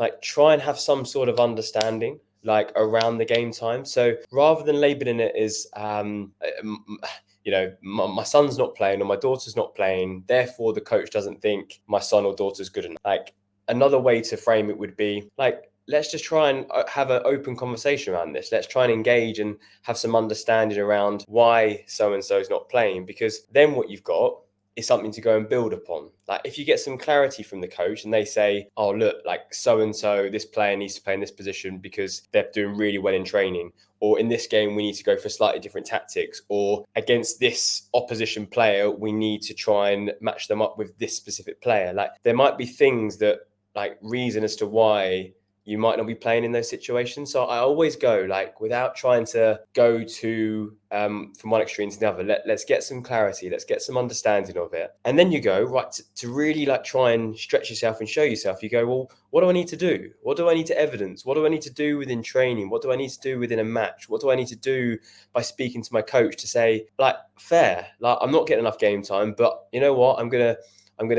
like try and have some sort of understanding like around the game time. So rather than labeling it as my son's not playing or my daughter's not playing, therefore the coach doesn't think my son or daughter's good enough. Like another way to frame it would be like, let's just try and have an open conversation around this. Let's try and engage and have some understanding around why so and so is not playing, because then what you've got is something to go and build upon. Like if you get some clarity from the coach and they say, oh look, like so and so, this player needs to play in this position because they're doing really well in training, or in this game we need to go for slightly different tactics, or against this opposition player we need to try and match them up with this specific player. Like there might be things that like reason as to why you might not be playing in those situations. So I always go like, without trying to go to from one extreme to the other, let's get some clarity, let's get some understanding of it, and then you go right to really like try and stretch yourself and show yourself. You go, well, what do I need to do? What do I need to evidence? What do I need to do within training? What do I need to do within a match? What do I need to do by speaking to my coach to say, like, fair, like I'm not getting enough game time, but you know what, I'm gonna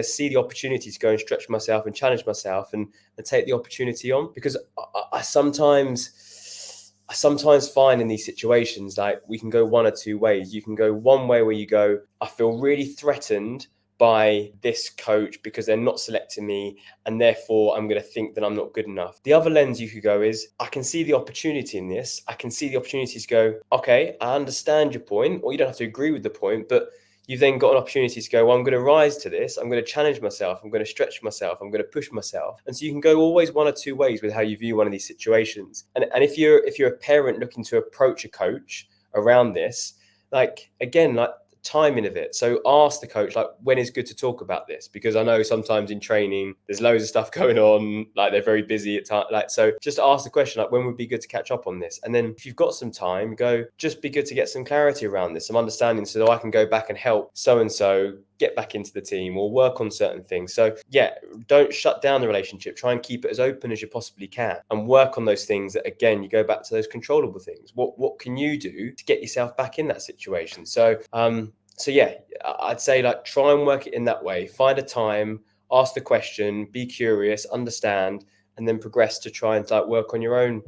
see the opportunity to go and stretch myself and challenge myself and take the opportunity on. Because I sometimes find in these situations, like we can go one or two ways. You can go one way where you go, I feel really threatened by this coach because they're not selecting me and therefore I'm going to think that I'm not good enough. The other lens you could go is, I can see the opportunity in this. I can see the opportunity to go, okay, I understand your point, or you don't have to agree with the point, but you've then got an opportunity to go, well, I'm going to rise to this. I'm going to challenge myself. I'm going to stretch myself. I'm going to push myself. And so you can go always one or two ways with how you view one of these situations. And if you're a parent looking to approach a coach around this, like, again, like timing of it. So ask the coach, like, when is good to talk about this? Because I know sometimes in training, there's loads of stuff going on, like they're very busy at times. Like, so just ask the question, like, when would be good to catch up on this? And then if you've got some time, go, just be good to get some clarity around this, some understanding, so that I can go back and help so-and-so get back into the team or work on certain things. So yeah, don't shut down the relationship. Try and keep it as open as you possibly can and work on those things that, again, you go back to those controllable things. What can you do to get yourself back in that situation? So yeah, I'd say like try and work it in that way. Find a time, ask the question, be curious, understand, and then progress to try and like work on your own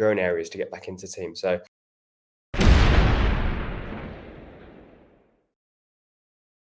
areas to get back into team. So